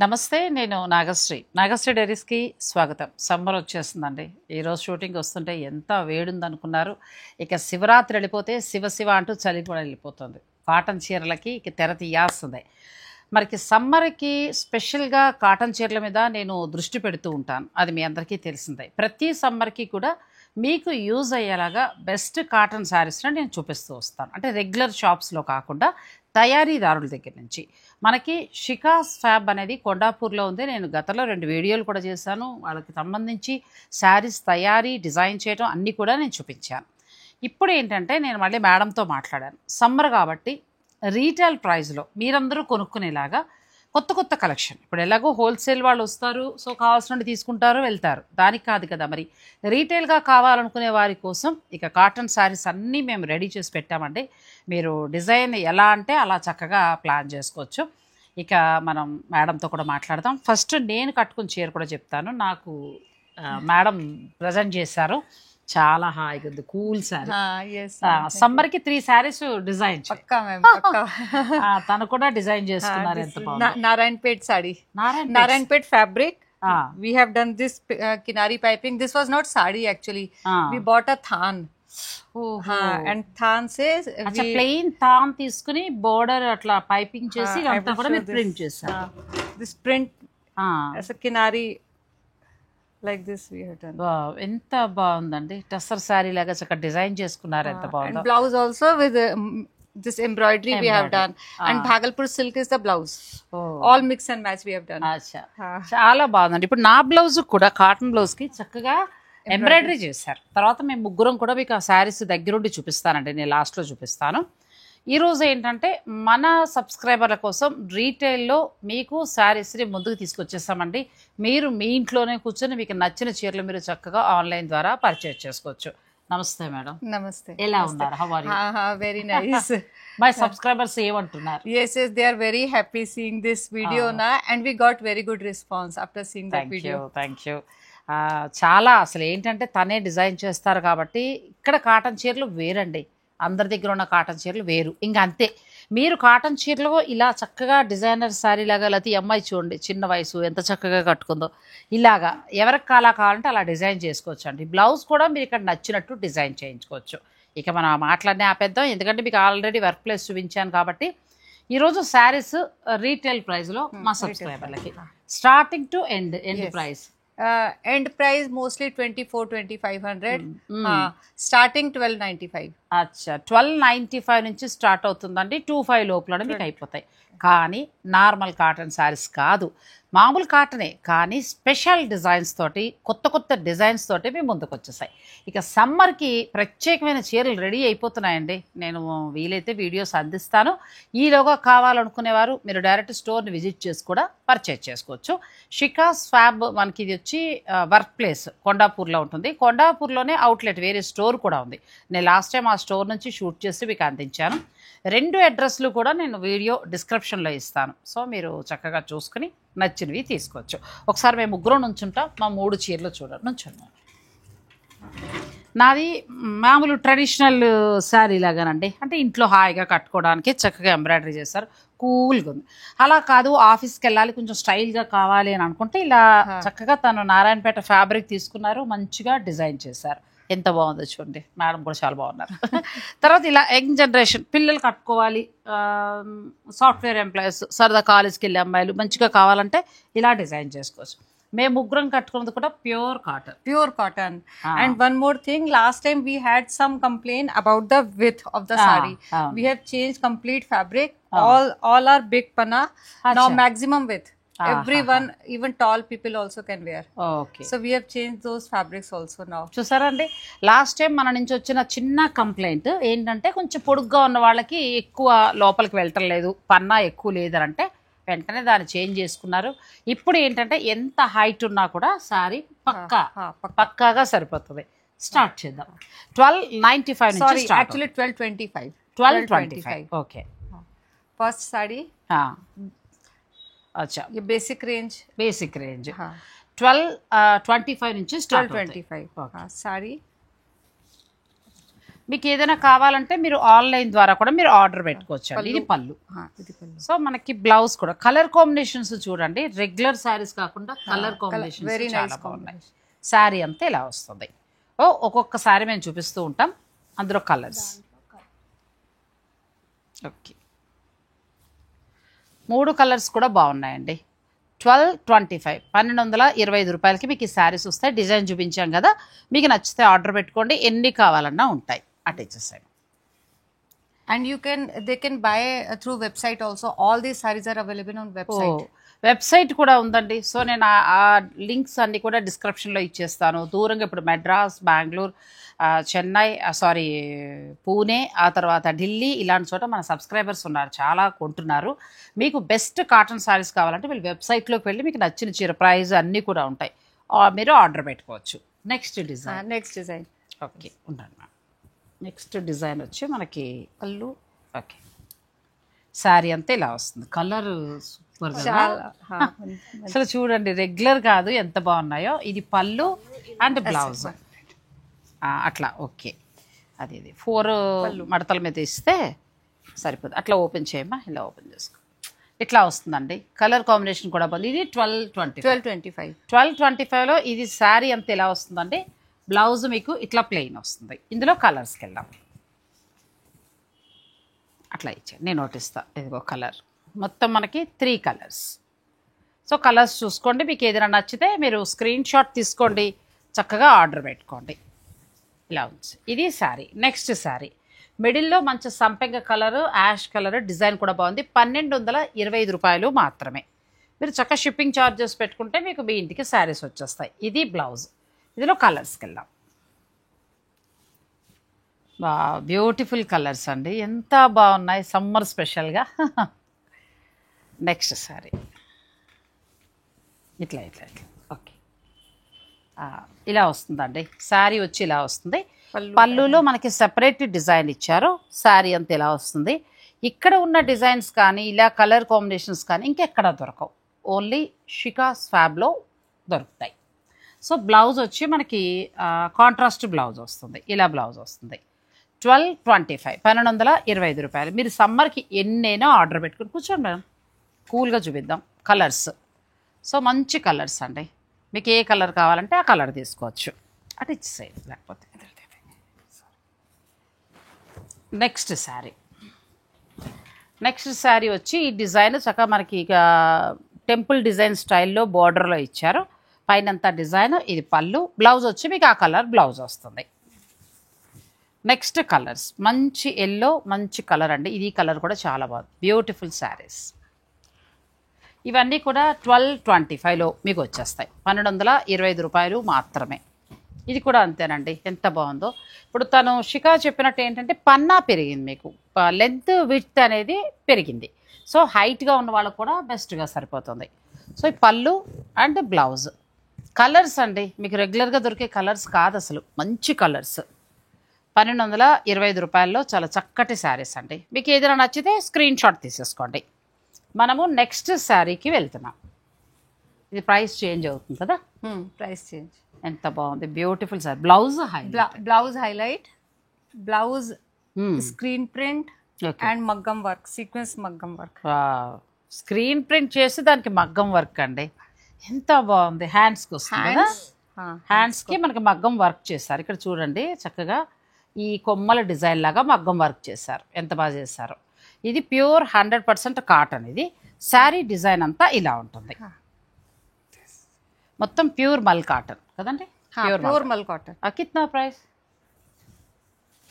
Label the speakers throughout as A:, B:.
A: నమస్తే, నేను నాగశ్రీ డైరీస్కి స్వాగతం. సమ్మర్ వచ్చేస్తుందండి. ఈరోజు షూటింగ్ వస్తుంటే ఎంత వేడుందనుకున్నారు. ఇక శివరాత్రి వెళ్ళిపోతే శివ అంటూ చలి కూడా వెళ్ళిపోతుంది. కాటన్ చీరలకి ఇక తెర తీయాల్సిందే. మరికి సమ్మర్కి స్పెషల్గా కాటన్ చీరల మీద నేను దృష్టి పెడుతూ ఉంటాను. అది మీ అందరికీ తెలిసిందే. ప్రతి సమ్మర్కి కూడా మీకు యూజ్ అయ్యేలాగా బెస్ట్ కాటన్ శారీస్ని నేను చూపిస్తూ వస్తాను. అంటే రెగ్యులర్ షాప్స్లో కాకుండా తయారీదారుల దగ్గర నుంచి. మనకి షికాస్ ఫ్యాబ్ అనేది కొండాపూర్లో ఉంది. నేను గతంలో 2 వీడియోలు కూడా చేశాను. వాళ్ళకి సంబంధించి శారీస్ తయారీ, డిజైన్ చేయడం అన్నీ కూడా నేను చూపించాను. ఇప్పుడు ఏంటంటే నేను మళ్ళీ మేడంతో మాట్లాడాను. సమ్మర్ కాబట్టి రీటైల్ ప్రైస్లో మీరందరూ కొనుక్కునేలాగా కొత్త కలెక్షన్. ఇప్పుడు ఎలాగో హోల్సేల్ వాళ్ళు వస్తారు, సో కావాల్సినవి తీసుకుంటారు, వెళ్తారు. దానికి కాదు కదా, మరి రీటైల్గా కావాలనుకునే వారి కోసం ఇక కాటన్ శారీస్ అన్నీ మేము రెడీ చేసి పెట్టామండి. మీరు డిజైన్ ఎలా అంటే అలా చక్కగా ప్లాన్ చేసుకోవచ్చు. ఇక మనం మేడంతో కూడా మాట్లాడదాం. ఫస్ట్ నేను కట్టుకున్న చీర కూడా చెప్తాను. నాకు మేడం ప్రజెంట్ చేశారు. చాలా హాయిగా ఉంది, కూల్ శారీ. సమ్మర్ కి 3 శారీస్ డిజైన్ తను కూడా డిజైన్ చేసుకున్నారు. ఎంత బాగుంది.
B: Narayanpet sorry, Narayanpet fabric. We have done this kinari piping. This was not sari actually. We bought a than. And than says
A: plain than తీసుకుని బోర్డర్ అట్లా పైపింగ్ చేసి అంతా కూడా మీరు ప్రింట్ చేశారు.
B: This print as a kinari like this we have done.
A: ఎంత బాగుందండి. టస్సర్ శారీ లాగా చక్కగా డిజైన్ చేసుకున్నారు. ఎంత బాగుంది.
B: And blouse also with this embroidery we have done. And Bhagalpur silk is the blouse. All mix and match we have done.
A: చాలా బాగుందండి. ఇప్పుడు నా బ్లౌజ్ కూడా కాటన్ బ్లౌజ్ కి చక్కగా ఎంబ్రాయిడరీ చేశారు. తర్వాత మేము ముగ్గురం కూడా మీకు ఆ శారీస్ దగ్గరుండి చూపిస్తానండి. నేను లాస్ట్లో చూపిస్తాను. ఈరోజు ఏంటంటే మన సబ్స్క్రైబర్ల కోసం రీటైల్లో మీకు శారీస్ని ముందుకు తీసుకొచ్చేస్తామండి. మీరు మీ ఇంట్లోనే కూర్చొని మీకు నచ్చిన చీరలు మీరు చక్కగా ఆన్లైన్ ద్వారా పర్చేజ్ చేసుకోవచ్చు. నమస్తే మేడం.
B: నమస్తే.
A: ఎలా ఉన్నారు? How are you?
B: Very nice.
A: My subscribers ఏమంటున్నారు?
B: Yes, they are very happy seeing this video na, and we got very good response after seeing that video.
A: Thank you. చాలా అసలు ఏంటంటే తనే డిజైన్ చేస్తారు కాబట్టి ఇక్కడ కాటన్ చీరలు వేరండి. అందరి దగ్గర ఉన్న కాటన్ చీరలు వేరు. ఇంకా అంతే. మీరు కాటన్ చీరలు ఇలా చక్కగా డిజైనర్ శారీ లాగా, లేకపోతే ఈ అమ్మాయి చూడండి చిన్న వయసు ఎంత చక్కగా కట్టుకుందో, ఇలాగా ఎవరికి అలా కావాలంటే అలా డిజైన్ చేసుకోవచ్చు అండి. బ్లౌజ్ కూడా మీరు ఇక్కడ నచ్చినట్టు డిజైన్ చేయించుకోవచ్చు. ఇక మనం మాట్లాడినే ఆపేద్దాం, ఎందుకంటే మీకు ఆల్రెడీ వర్క్ ప్లేస్ చూపించాను కాబట్టి. ఈరోజు శారీస్ రీటైల్ ప్రైస్లో మా సబ్స్క్రైబర్లకి starting to end price.
B: End price mostly 24-2500. Starting 1295.
A: అచ్చా, 1295 నుంచి స్టార్ట్ అవుతుందండి. 25 లోపల మీకు అయిపోతాయి. కానీ నార్మల్ కాటన్ శారీస్ కాదు, మామూలు కాటనే, కానీ స్పెషల్ డిజైన్స్ తోటి, కొత్త డిజైన్స్ తోటి మేము ముందుకు వచ్చేసాయి. ఇక సమ్మర్కి ప్రత్యేకమైన చీరలు రెడీ అయిపోతున్నాయండి. నేను వీలైతే వీడియోస్ అందిస్తాను. ఈలోగా కావాలనుకునేవారు మీరు డైరెక్ట్ స్టోర్ని విజిట్ చేసి కూడా పర్చేజ్ చేసుకోవచ్చు. షికాస్ ఫ్యాబ్ మనకి ఇది వచ్చి వర్క్ ప్లేస్ కొండాపూర్లో ఉంటుంది. కొండాపూర్లోనే అవుట్లెట్ వేరే స్టోర్ కూడా ఉంది. నేను లాస్ట్ టైం ఆ స్టోర్ నుంచి షూట్ చేసి మీకు అందించాను. 2 అడ్రస్లు కూడా నేను వీడియో డిస్క్రిప్షన్లో ఇస్తాను. సో మీరు చక్కగా చూసుకుని నచ్చినవి తీసుకోవచ్చు. ఒకసారి మేము ముగ్గురం నుంచుంటాం. మా 3 చీరలు చూడండి. నుంచున్నాం. నాది మామూలు ట్రెడిషనల్ శారీ లాగానండి. అంటే ఇంట్లో హాయిగా కట్టుకోవడానికి చక్కగా ఎంబ్రాయిడరీ చేస్తారు, కూల్గా ఉంది. అలా కాదు, ఆఫీస్కి వెళ్ళాలి, కొంచెం స్టైల్గా కావాలి అని అనుకుంటే ఇలా చక్కగా తను నారాయణపేట ఫ్యాబ్రిక్ తీసుకున్నారు, మంచిగా డిజైన్ చేశారు. ఎంత బాగుందో చూడండి. మేడం కూడా చాలా బాగున్నారు. తర్వాత ఇలా యంగ్ జనరేషన్ పిల్లలు కట్టుకోవాలి, సాఫ్ట్వేర్ ఎంప్లాయీస్, సరదా కాలేజ్కి వెళ్ళే అమ్మాయిలు మంచిగా కావాలంటే ఇలా డిజైన్ చేసుకోవచ్చు. మేము ముగ్గురం కట్టుకున్నది కూడా pure cotton.
B: And one more thing, last time we had some complaint about the width of the saree. We have changed complete fabric. All are big panna. Now maximum width. Everyone, even tall people also can wear.
A: Okay.
B: So we have changed those fabrics also now.
A: చూసారండి, last time మన నుంచి వచ్చిన చిన్న complaint ఏంటంటే కొంచెం పొడుగ్గా ఉన్న వాళ్ళకి ఎక్కువ లోపలికి వెళ్ళటం లేదు, పన్నా ఎక్కువ లేదని అంటే వెంటనే దాన్ని చేంజ్ చేసుకున్నారు. ఇప్పుడు ఏంటంటే ఎంత హైట్ ఉన్నా కూడా శారీ పక్కాగా సరిపోతుంది. స్టార్ట్ చేద్దాం. 1295 నుంచి start.
B: Actually 1225.
A: 1225. Okay.
B: First sorry.
A: అచ్చా,
B: ये बेसिक रेंज
A: 1225 నుంచి స్టార్ట్.
B: 1225 साड़ी.
A: మీకు ఏదైనా కావాలంటే మీరు ఆన్లైన్ ద్వారా కూడా మీరు ఆర్డర్ పెట్టుకోవచ్చు అండి. ఇది పళ్ళు. సో మనకి బ్లౌజ్ కూడా కలర్ కాంబినేషన్స్ చూడండి, రెగ్యులర్ శారీస్ కాకుండా కలర్ కాంబినేషన్స్ చాలా బాగున్నాయి. శారీ అంతా ఇలా వస్తుంది. ఒక్కొక్క శారీ మేము చూపిస్తూ ఉంటాం, అందులో కలర్స్. ఓకే, 3 కలర్స్ కూడా బాగున్నాయండి. 1225 1225 రూపాయలకి మీకు ఈ శారీస్ వస్తాయి. డిజైన్ చూపించాం కదా, మీకు నచ్చితే ఆర్డర్ పెట్టుకోండి, ఎన్ని కావాలన్నా ఉంటాయి. అటు ఇచ్చేసాయి.
B: And they can buy through website also. All these sarees are available on website.
A: Website కూడా ఉందండి. సో నేను ఆ లింక్స్ అన్నీ కూడా డిస్క్రిప్షన్లో ఇచ్చేస్తాను. దూరంగా ఇప్పుడు మెడ్రాస్, బెంగళూరు, చెన్నై, పూణే, ఆ తర్వాత ఢిల్లీ, ఇలాంటి చోట మన సబ్స్క్రైబర్స్ ఉన్నారు, చాలా కొంటున్నారు. మీకు బెస్ట్ కాటన్ శారీస్ కావాలంటే వీళ్ళు వెబ్సైట్లోకి వెళ్ళి మీకు నచ్చిన చీర ప్రైస్ అన్నీ కూడా ఉంటాయి, మీరు ఆర్డర్ పెట్టుకోవచ్చు. Next design. ఓకే, ఉండండి మ్యామ్. నెక్స్ట్ డిజైన్ వచ్చి మనకి పళ్ళు. ఓకే, శారీ అంతా ఇలా వస్తుంది. కలర్ సూపర్ కదా అసలు, చూడండి రెగ్యులర్ కాదు, ఎంత బాగున్నాయో. ఇది పళ్ళు అండ్ బ్లౌజ్ అట్లా. ఓకే, అది 4 మడతల మీద ఇస్తే సరిపోతుంది. అట్లా ఓపెన్ చేయమ్మా, ఇలా ఓపెన్ చేసుకో. ఇట్లా వస్తుందండి. కలర్ కాంబినేషన్ కూడా బాగుంది. ఇది 1225లో ఇది శారీ అంతా ఎలా వస్తుందండి. బ్లౌజ్ మీకు ఇట్లా ప్లెయిన్ వస్తుంది. ఇందులో కలర్స్కి వెళ్దాం. అట్లా ఇచ్చాను, నేను నోటిస్తా. ఇదిగో కలర్ మొత్తం మనకి 3 కలర్స్. సో కలర్స్ చూసుకోండి, మీకు ఏదైనా నచ్చితే మీరు స్క్రీన్ షాట్ తీసుకోండి, చక్కగా ఆర్డర్ పెట్టుకోండి. ఇలా ఉంది. ఇది శారీ. నెక్స్ట్ శారీ మిడిల్లో మంచి సంపెంగ కలరు, యాష్ కలర్, డిజైన్ కూడా బాగుంది. 1225 రూపాయలు మాత్రమే. మీరు చక్కగా షిప్పింగ్ ఛార్జెస్ పెట్టుకుంటే మీకు మీ ఇంటికి శారీస్ వచ్చేస్తాయి. ఇది బ్లౌజ్. ఇందులో కలర్స్కి వెళ్దాం. బ్యూటిఫుల్ కలర్స్ అండి, ఎంత బాగున్నాయి, సమ్మర్ స్పెషల్గా. నెక్స్ట్ శారీ ఇట్లా. ఓకే, ఇలా వస్తుందండి. శారీ వచ్చి ఇలా వస్తుంది. పళ్ళులో మనకి సెపరేట్ డిజైన్ ఇచ్చారు. శారీ అంతా ఇలా వస్తుంది. ఇక్కడ ఉన్న డిజైన్స్ కానీ ఇలా కలర్ కాంబినేషన్స్ కానీ ఇంకెక్కడ దొరకవు, ఓన్లీ షికాస్ ఫ్యాబ్లో దొరుకుతాయి. సో బ్లౌజ్ వచ్చి మనకి కాంట్రాస్ట్ బ్లౌజ్ వస్తుంది. ఇలా బ్లౌజ్ వస్తుంది. 1225 రూపాయలు. మీరు సమ్మర్కి ఎన్నైనా ఆర్డర్ పెట్టుకుని కూర్చోండి మేడం, కూల్గా చూపిద్దాం కలర్స్. సో మంచి కలర్స్ అండి, మీకు ఏ కలర్ కావాలంటే ఆ కలర్ తీసుకోవచ్చు. అటు ఇచ్చేసేయండి, లేకపోతే. నెక్స్ట్ శారీ వచ్చి ఈ డిజైన్ చక్కగా మనకి ఇక టెంపుల్ డిజైన్ స్టైల్లో బార్డర్లో ఇచ్చారు. పైనంతా డిజైన్. ఇది పళ్ళు. బ్లౌజ్ వచ్చి మీకు ఆ కలర్ బ్లౌజ్ వస్తుంది. నెక్స్ట్ కలర్స్ మంచి ఎల్లో, మంచి కలర్ అండి. ఇది కలర్ కూడా చాలా బాగుంది. బ్యూటిఫుల్ శారీస్. ఇవన్నీ కూడా 1225లో మీకు వచ్చేస్తాయి. 1225 రూపాయలు మాత్రమే. ఇది కూడా అంతేనండి, ఎంత బాగుందో. ఇప్పుడు తను షికా చెప్పినట్టు ఏంటంటే పన్నా పెరిగింది, మీకు లెంత్ విడ్త్ అనేది పెరిగింది. సో హైట్గా ఉన్న వాళ్ళకు కూడా బెస్ట్గా సరిపోతుంది. సో ఈ పళ్ళు అండ్ బ్లౌజ్. కలర్స్ అండి మీకు రెగ్యులర్గా దొరికే కలర్స్ కాదు అసలు, మంచి కలర్స్. 1225 రూపాయల్లో చాలా చక్కటి శారీస్ అండి. మీకు ఏదైనా నచ్చితే స్క్రీన్ షాట్ తీసేసుకోండి. మనము నెక్స్ట్ శారీకి వెళ్తున్నాం. ఇది ప్రైస్ చేంజ్ అవుతుంది కదా,
B: ప్రైస్ చేంజ్.
A: ఎంత బాగుంది, beautiful sir. Blouse
B: highlight, blouse screen print and మగ్గం వర్క్, సీక్వెన్స్ మగ్గం వర్క్.
A: స్క్రీన్ ప్రింట్ చేసి దానికి మగ్గం వర్క్ అండి, ఎంత బాగుంది. హ్యాండ్స్కి వస్తుంది కదా, హ్యాండ్స్కి మనకి మగ్గం వర్క్ చేశారు. ఇక్కడ చూడండి చక్కగా ఈ కొమ్మల డిజైన్ లాగా మగ్గం వర్క్ చేశారు, ఎంత బాగా చేశారు. ఇది ప్యూర్ 100% కాటన్. ఇది శారీ డిజైన్ అంతా ఇలా ఉంటుంది. మొత్తం ప్యూర్ మల్ కాటన్ కదండి,
B: ప్యూర్ మల్ కాటన్.
A: కిतना ప్రైస్?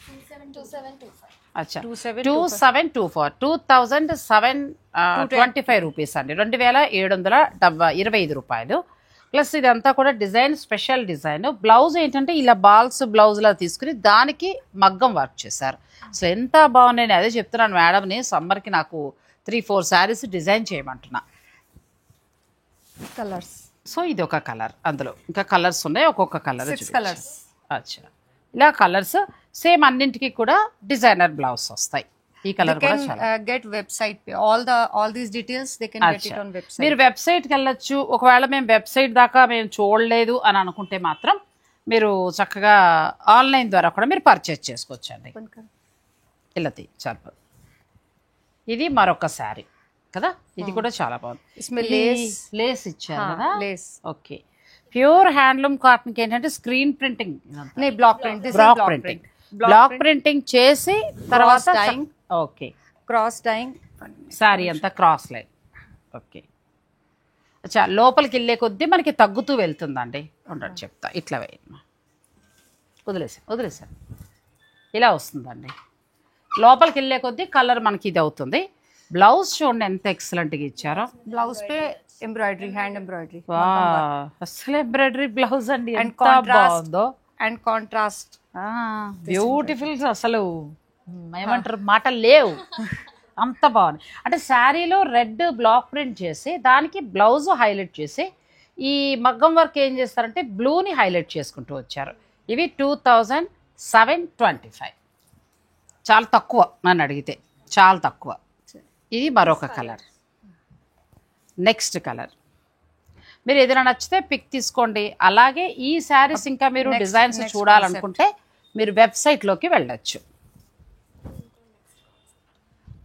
A: 2724 2725 రూపీస్ అండి, 2725 రూపాయలు. ప్లస్ ఇదంతా కూడా డిజైన్, స్పెషల్ డిజైన్. బ్లౌజ్ ఏంటంటే ఇలా బాల్స్ బ్లౌజ్లా తీసుకుని దానికి మగ్గం వర్క్ చేశారు. అసలు ఎంత బాగున్నాయి. అదే చెప్తున్నాను మేడంని, సమ్మర్కి నాకు 3-4 శారీస్ డిజైన్ చేయమంటున్నా.
B: కలర్స్.
A: సో ఇది ఒక కలర్, అందులో ఇంకా కలర్స్ ఉన్నాయి, ఒక్కొక్క కలర్.
B: 6 కలర్స్.
A: అచ్చా, ఇలా కలర్స్ సేమ్ అన్నింటికి కూడా డిజైనర్ బ్లౌజ్ వస్తాయి. ఈ కలర్ కూడా
B: get website all these details they can get it on website.
A: మీరు వెబ్సైట్కి వెళ్ళొచ్చు. ఒకవేళ మేము వెబ్సైట్ దాకా మేము చూడలేదు అని అనుకుంటే మాత్రం మీరు చక్కగా ఆన్లైన్ ద్వారా కూడా మీరు పర్చేస్ చేసుకోవచ్చండి. ఇలా చాలు. ఇది మరొక శారీ కదా, ఇది కూడా చాలా బాగుంది. లేస్ ఇచ్చారు కదా. ఓకే, ప్యూర్ హ్యాండ్లూమ్ కాటన్ కి ఏంటంటే స్క్రీన్ ప్రింటింగ్, బ్లాక్ ప్రింటింగ్ చేసి తర్వాత ఓకే
B: క్రాస్ డైయింగ్
A: శారీ అంతా క్రాస్ లైన్. ఓకే, అచ్చా లోపలికి వెళ్ళే కొద్దీ మనకి తగ్గుతూ వెళ్తుందండి. ఉండదు చెప్తా, ఇట్లా వదిలేసాను ఇలా వస్తుందండి. లోపలికి వెళ్ళే కొద్దీ కలర్ మనకి ఇది అవుతుంది. బ్లౌజ్ చూడండి ఎంత ఎక్సలెంట్గా ఇచ్చారో.
B: Blouse pay embroidery, hand embroidery,
A: అసలు ఎంబ్రాయిడరీ బ్లౌజ్ అండి, ఎంత బాగుందో.
B: అండ్ కాంట్రాస్ట్
A: బ్యూటిఫుల్, అసలు ఏమంటారు మాటలు లేవు, అంత బాగుంది. అంటే శారీలో రెడ్ బ్లాక్ ప్రింట్ చేసి దానికి బ్లౌజ్ హైలైట్ చేసి ఈ మగ్గం వర్క్ ఏం చేస్తారంటే బ్లూని హైలైట్ చేసుకుంటూ వచ్చారు. ఇవి 2725, చాలా తక్కువ నన్ను అడిగితే, చాలా తక్కువ. ఇది మరొక కలర్. నెక్స్ట్ కలర్ మీరు ఏదైనా నచ్చితే పిక్ తీసుకోండి. అలాగే ఈ శారీస్ ఇంకా మీరు డిజైన్స్ చూడాలనుకుంటే మీరు వెబ్సైట్లోకి వెళ్ళచ్చు.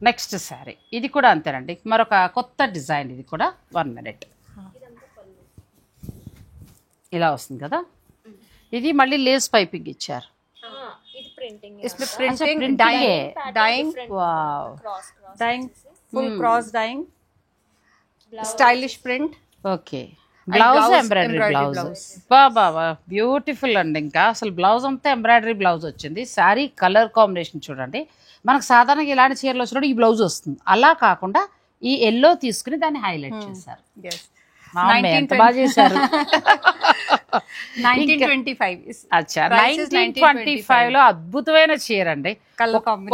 A: నెక్స్ట్ శారీ ఇది కూడా అంతేనండి, మరొక కొత్త డిజైన్. ఇది కూడా 1 minute ఇలా వస్తుంది కదా. ఇది మళ్ళీ లేస్ పైపింగ్ ఇచ్చారు.
B: Full cross dyeing, stylish print.
A: Okay, blouse embroidery blouse. బాబా బ్యూటిఫుల్ అండి. ఇంకా అసలు బ్లౌజ్ అంతా ఎంబ్రాయిడరీ బ్లౌజ్ వచ్చింది. శారీ కలర్ కాంబినేషన్ చూడండి, మనకు సాధారణంగా ఇలాంటి చీరలు వచ్చినప్పుడు ఈ బ్లౌజ్ వస్తుంది. అలా కాకుండా ఈ ఎల్లో తీసుకుని దాన్ని హైలైట్ చేశారు. ఎంత బాగా చేశారు. 1925 లో అద్భుతమైన చీర అండి.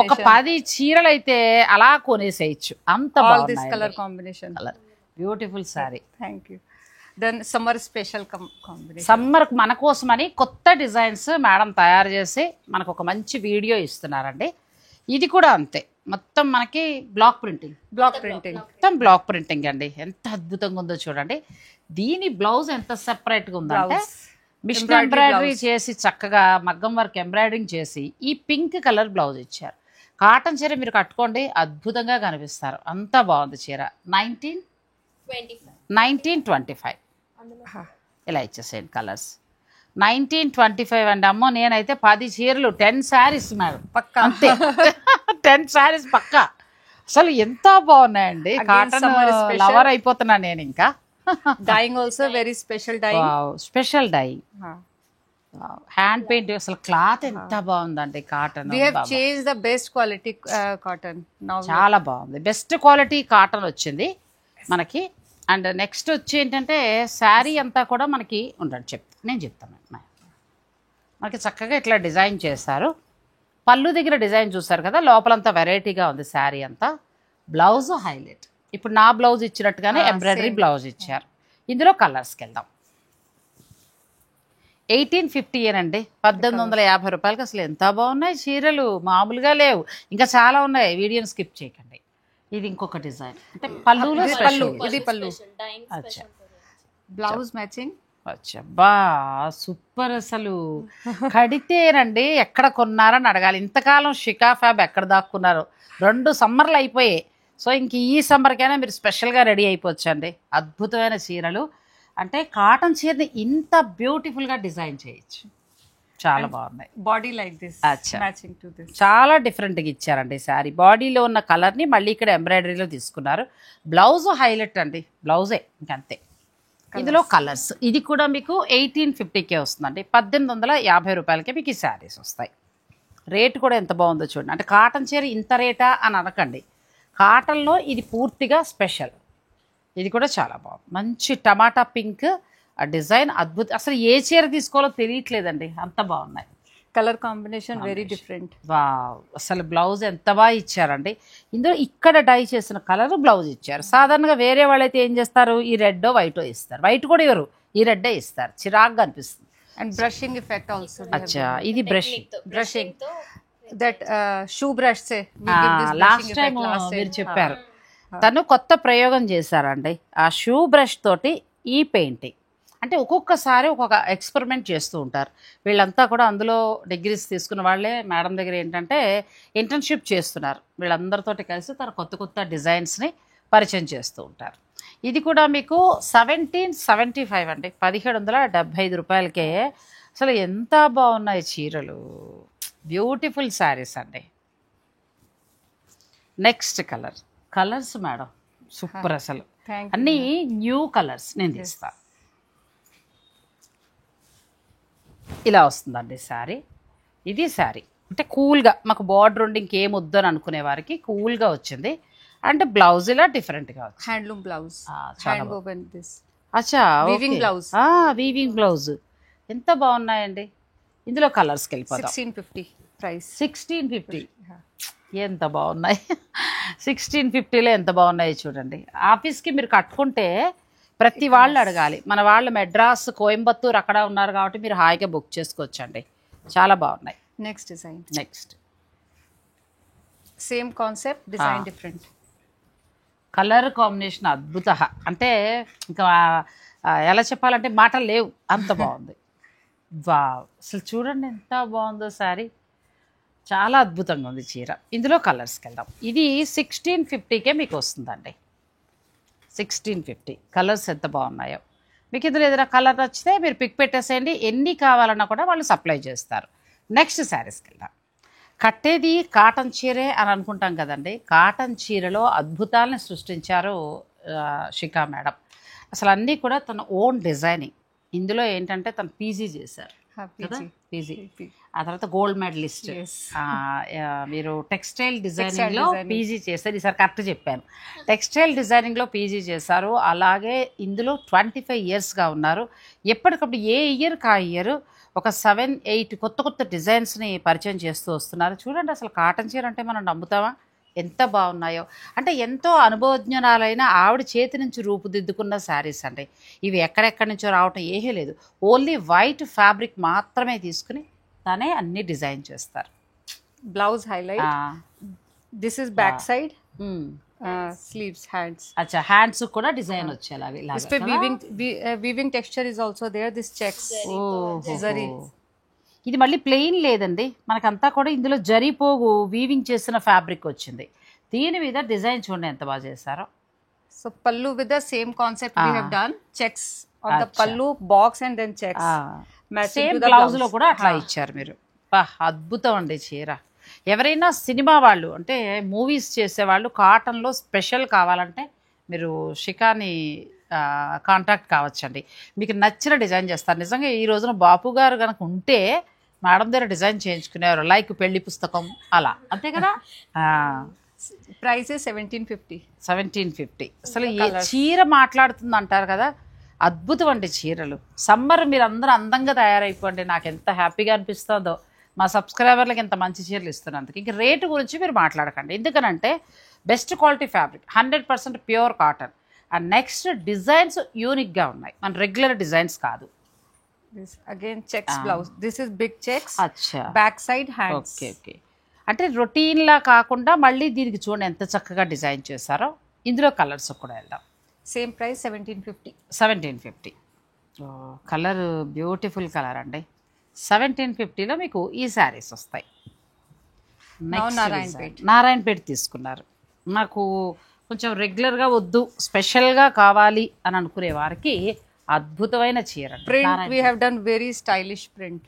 A: ఒక 10 చీరలు అయితే అలా కొనేసేయచ్చు, అంత బాగుంది
B: colour combination.
A: Beautiful sari.
B: Thank you. Then summer special combination,
A: summer మన కోసమని కొత్త డిజైన్స్ మేడం తయారు చేసి మనకు ఒక మంచి వీడియో ఇస్తున్నారండి. ఇది కూడా అంతే, మొత్తం మనకి బ్లాక్ ప్రింటింగ్ మొత్తం బ్లాక్ ప్రింటింగ్ అండి. ఎంత అద్భుతంగా ఉందో చూడండి. దీని బ్లౌజ్ ఎంత సెపరేట్గా ఉందంటే మిషన్ ఎంబ్రాయిడరీ చేసి చక్కగా మగ్గం వర్క్ ఎంబ్రాయిడరింగ్ చేసి ఈ పింక్ కలర్ బ్లౌజ్ ఇచ్చారు. కాటన్ చీర మీరు కట్టుకోండి, అద్భుతంగా కనిపిస్తారు, అంత బాగుంది చీర. 1925 ఇలా ఇచ్చేసేయండి కలర్స్. 1925 అండి. అమ్మో, నేనైతే 10 చీరలు 10 శారీస్ మేడం పక్కా, అంతే 10 శారీస్ పక్కా. అసలు ఎంత బాగున్నాయండి. కాటన్ లవర్ అయిపోతున్నా నేను. ఇంకా
B: dyeing also very special dyeing,
A: special dyeing, hand paint. అసలు క్లాత్ ఎంత బాగుందండి. Cotton
B: we have changed the best quality cotton now, చాలా
A: బాగుంది. బెస్ట్ క్వాలిటీ కాటన్ వచ్చింది మనకి. అండ్ నెక్స్ట్ వచ్చి ఏంటంటే శారీ అంతా కూడా మనకి ఉండండి నేను చెప్తాను. మనకి చక్కగా ఇట్లా డిజైన్ చేశారు. పళ్ళు దగ్గర డిజైన్ చూస్తారు కదా, లోపలంతా వెరైటీగా ఉంది శారీ అంతా. బ్లౌజ్ హైలైట్, ఇప్పుడు నా బ్లౌజ్ ఇచ్చినట్టుగానే ఎంబ్రాయిడరీ బ్లౌజ్ ఇచ్చారు. ఇందులో కలర్స్కి వెళ్దాం. 1850 ఏనండి, 1850 రూపాయలకి. అసలు ఎంత బాగున్నాయి చీరలు, మామూలుగా లేవు. ఇంకా చాలా ఉన్నాయి, వీడియోని స్కిప్ చేయకండి. ఇది ఇంకొక డిజైన్, అంటే పళ్ళులో
B: ఇది పళ్ళు. అచ్చా, బ్లౌజ్ మ్యాచింగ్.
A: అచ్చా బా సూపర్. అసలు కడితేనండి ఎక్కడ కొన్నారని అడగాలి. ఇంతకాలం షికా ఫ్యాబ్ ఎక్కడ దాక్కున్నారు. 2 సమ్మర్లు అయిపోయాయి. సో ఇంక ఈ సమ్మర్కైనా మీరు స్పెషల్గా రెడీ అయిపోవచ్చండి. అద్భుతమైన చీరలు, అంటే కాటన్ చీరని ఇంత బ్యూటిఫుల్గా డిజైన్ చేయొచ్చు. చాలా బాగున్నాయి.
B: Body like this, matching to this,
A: చాలా డిఫరెంట్గా ఇచ్చారండి శారీ. బాడీలో ఉన్న కలర్ని మళ్ళీ ఇక్కడ ఎంబ్రాయిడరీలో తీసుకున్నారు. బ్లౌజ్ హైలైట్ అండి, బ్లౌజే ఇంకంతే. ఇందులో కలర్స్. ఇది కూడా మీకు 1850కే వస్తుందండి. 1850 రూపాయలకే మీకు ఈ శారీస్ వస్తాయి. రేటు కూడా ఎంత బాగుందో చూడండి. అంటే కాటన్ చీర ఇంత రేటా అని అనకండి, కాటన్లో ఇది పూర్తిగా స్పెషల్. ఇది కూడా చాలా బాగుంది, మంచి టమాటా పింక్ ఆ డిజైన్ అద్భుతం. అసలు ఏ చీర తీసుకోవాలో తెలియట్లేదండి, అంత బాగున్నాయి.
B: Colour combination very different.
A: Wow, అసలు బ్లౌజ్ ఎంత బాగా ఇచ్చారండి. ఇందులో ఇక్కడ డై చేసిన కలర్ బ్లౌజ్ ఇచ్చారు. సాధారణంగా వేరే వాళ్ళైతే ఏం చేస్తారు, ఈ రెడ్డో వైటో ఇస్తారు. వైట్ కూడా ఇవ్వరు, ఈ రెడ్డే ఇస్తారు. చిరాగ్గా అనిపిస్తుంది.
B: And brushing effect also.
A: అచ్చా, ఇది brushing
B: that shoe brush say
A: last time మీరు చెప్పారు. తను కొత్త ప్రయోగం చేశారండి. ఆ షూ బ్రష్ తోటి ఈ పెయింటింగ్ అంటే ఒక్కొక్కసారి ఒక్కొక్క ఎక్స్పెరిమెంట్ చేస్తూ ఉంటారు. వీళ్ళంతా కూడా అందులో డిగ్రీస్ తీసుకున్న వాళ్ళే మేడం దగ్గర ఏంటంటే ఇంటర్న్షిప్ చేస్తున్నారు. వీళ్ళందరితోటి కలిసి తన కొత్త కొత్త డిజైన్స్ని పరిచయం చేస్తూ ఉంటారు. ఇది కూడా మీకు 1775 అండి, 1775 రూపాయలకే. అసలు ఎంత బాగున్నాయి చీరలు, బ్యూటిఫుల్ శారీస్ అండి. నెక్స్ట్ కలర్స్ మేడం సూపర్, అసలు అన్నీ న్యూ కలర్స్. నేను తీస్తాను. ఇలా వస్తుందండి శారీ. ఇది శారీ అంటే కూల్గా మాకు బార్డర్ ఉండి ఇంకేం వద్దని అనుకునే వారికి కూల్గా వచ్చింది. అంటే బ్లౌజ్ ఇలా డిఫరెంట్గా వచ్చింది.
B: హ్యాండ్లూమ్ బ్లౌజ్,
A: అచ్చా, వీవింగ్ బ్లౌజ్. ఎంత బాగున్నాయండి. ఇందులో కలర్స్కి వెళ్ళిపోతాం.
B: 1650 ప్రైస్.
A: 1650 ఎంత బాగున్నాయి. 1650లో ఎంత బాగున్నాయి చూడండి. ఆఫీస్కి మీరు కట్టుకుంటే ప్రతి వాళ్ళు అడగాలి. మన వాళ్ళు మెడ్రాస్, కోయంబత్తూర్ అక్కడ ఉన్నారు కాబట్టి మీరు హాయిగా బుక్ చేసుకోవచ్చండి. చాలా బాగున్నాయి.
B: Next design.
A: Next
B: same concept, design different.
A: Colour combination అద్భుత. అంటే ఇంకా ఎలా చెప్పాలంటే మాటలు లేవు, అంత బాగుంది. వా, అసలు చూడండి ఎంత బాగుందో శారీ. చాలా అద్భుతంగా ఉంది చీర. ఇందులో కలర్స్కి వెళ్దాం. ఇది 1650కే మీకు వస్తుందండి. 1650 కలర్స్ ఎంత బాగున్నాయో. మీకు ఇందులో ఏదైనా కలర్ నచ్చితే మీరు పిక్ పెట్టేసేయండి. ఎన్ని కావాలన్నా కూడా వాళ్ళు సప్లై చేస్తారు. నెక్స్ట్ శారీస్కి వెళ్దాం. కట్టేది కాటన్ చీరే అని అనుకుంటాం కదండి. కాటన్ చీరలో అద్భుతాలను సృష్టించారు శిఖా మేడం. అసలు అన్నీ కూడా తన ఓన్ డిజైనింగ్. ఇందులో ఏంటంటే తను పీజీ చేశారు కదా, పీజీ. ఆ తర్వాత గోల్డ్ మెడలిస్ట్. మీరు టెక్స్టైల్ డిజైనింగ్లో పీజీ చేశారు. ఈసారి కరెక్ట్ చెప్పాను. టెక్స్టైల్ డిజైనింగ్లో పీజీ చేశారు. అలాగే ఇందులో 25 ఇయర్స్గా ఉన్నారు. ఎప్పటికప్పుడు ఏ ఇయర్కి ఆ ఇయర్ ఒక 7-8 కొత్త డిజైన్స్ని పరిచయం చేస్తూ వస్తున్నారు. చూడండి అసలు కాటన్ చీర అంటే మనం నమ్ముతామా, ఎంత బాగున్నాయో. అంటే ఎంతో అనుభవజ్ఞురాలైన ఆవిడ చేతి నుంచి రూపుదిద్దుకున్న శారీస్ అండి ఇవి. ఎక్కడెక్కడి నుంచో రావటం ఏమీ లేదు. ఓన్లీ వైట్ ఫ్యాబ్రిక్ మాత్రమే తీసుకుని తనే అన్ని డిజైన్ చేస్తారు.
B: Blouse highlight. This is back side, sleeves, hands.
A: అచ్చా, హ్యాండ్స్ కూడా డిజైన్ వచ్చేలాగా.
B: इस पे weaving texture is also there. This checks. Zari.
A: ఇది మళ్ళీ ప్లెయిన్ లేదండి, మనకంతా కూడా ఇందులో జరిపోగు వీవింగ్ చేసిన ఫ్యాబ్రిక్ వచ్చింది. దీని మీద డిజైన్ చూడండి ఎంత బాగా చేశారో.
B: So pallu with the same concept we have done. Checks on the pallu box and then checks.
A: Same blouse లో కూడా అట్లా ఇచ్చారు మీరు. అద్భుతం అండి చీర. ఎవరైనా సినిమా వాళ్ళు అంటే మూవీస్ చేసేవాళ్ళు కాటన్లో స్పెషల్ కావాలంటే మీరు శిఖాని కాంటాక్ట్ కావచ్చండి. మీకు నచ్చిన డిజైన్ చేస్తారు. నిజంగా ఈ రోజున బాపు గారు కనుక ఉంటే మేడం దగ్గర డిజైన్ చేయించుకునేవారు. లైక్ పెళ్లి పుస్తకం అలా, అంతే కదా.
B: ప్రైస్ 1750. అసలు
A: ఏ చీర మాట్లాడుతుంది అంటారు కదా, అద్భుతం అండి చీరలు. సమ్మర్ మీరు అందరూ అందంగా తయారైపోండి. నాకు ఎంత హ్యాపీగా అనిపిస్తుందో మా సబ్స్క్రైబర్లకు ఎంత మంచి చీరలు ఇస్తున్నందుకు. ఇంక రేటు గురించి మీరు మాట్లాడకండి, ఎందుకనంటే best quality fabric, 100% pure cotton. And next designs యూనిక్గా ఉన్నాయి, మన రెగ్యులర్ డిజైన్స్ కాదు.
B: Again checks blouse. This is big checks.
A: అచ్చా,
B: బ్యాక్ సైడ్ హ్యాండ్స్.
A: ఓకే. అంటే రొటీన్లా కాకుండా మళ్ళీ దీనికి చూడండి ఎంత చక్కగా డిజైన్ చేశారో. ఇందులో కలర్స్ కూడా వెళ్దాం.
B: Same price 1750.
A: 1750. Colour beautiful colour అండి. 1750లో మీకు ఈ శారీస్ వస్తాయి. నారాయణపేట తీసుకున్నారు. నాకు కొంచెం రెగ్యులర్గా వద్దు, స్పెషల్గా కావాలి అని అనుకునే వారికి అద్భుతమైన చీర.
B: Print we have done very stylish print.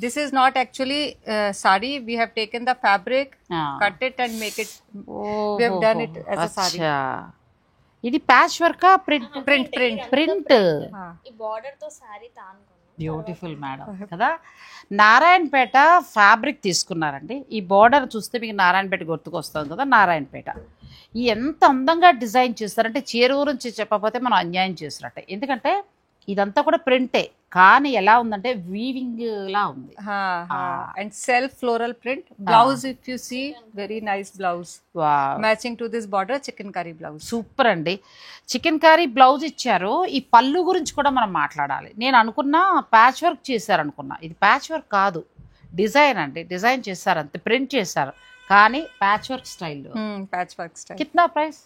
B: This is not actually sari. We have taken the fabric, cut it and make it. We have done it as a sari.
A: ఇది ప్యాచ్ వర్క్, ప్రింట్.
C: ఈ border తో sorry తానుకున్నాం.
A: Beautiful madam కదా. Narayanpet fabric తీసుకున్నారండి. ఈ border చూస్తే మీకు నారాయణపేట గుర్తుకొస్తుంది కదా. నారాయణపేట ఈ ఎంత అందంగా డిజైన్ చేస్తారంటే చీర గురించి చెప్పకపోతే మనం అన్యాయం చేసినట్టే. ఎందుకంటే ఇదంతా కూడా ప్రింటే, కానీ ఎలా ఉందంటే వీవింగ్ లా ఉంది.
B: And self floral print. Blouse if you see very nice blouse, matching to this border. Chicken curry blouse
A: super అండి. చికెన్ కర్రీ బ్లౌజ్ ఇచ్చారు. ఈ పళ్ళు గురించి కూడా మనం మాట్లాడాలి. నేను అనుకున్నా ప్యాచ్ వర్క్ చేశారు అనుకున్నా, ఇది ప్యాచ్ వర్క్ కాదు, డిజైన్ అండి. డిజైన్ చేశారు అంతే, ప్రింట్ చేశారు, కానీ ప్యాచ్ వర్క్ స్టైల్లో.
B: Patch work style.
A: కిतना ప్రైస్?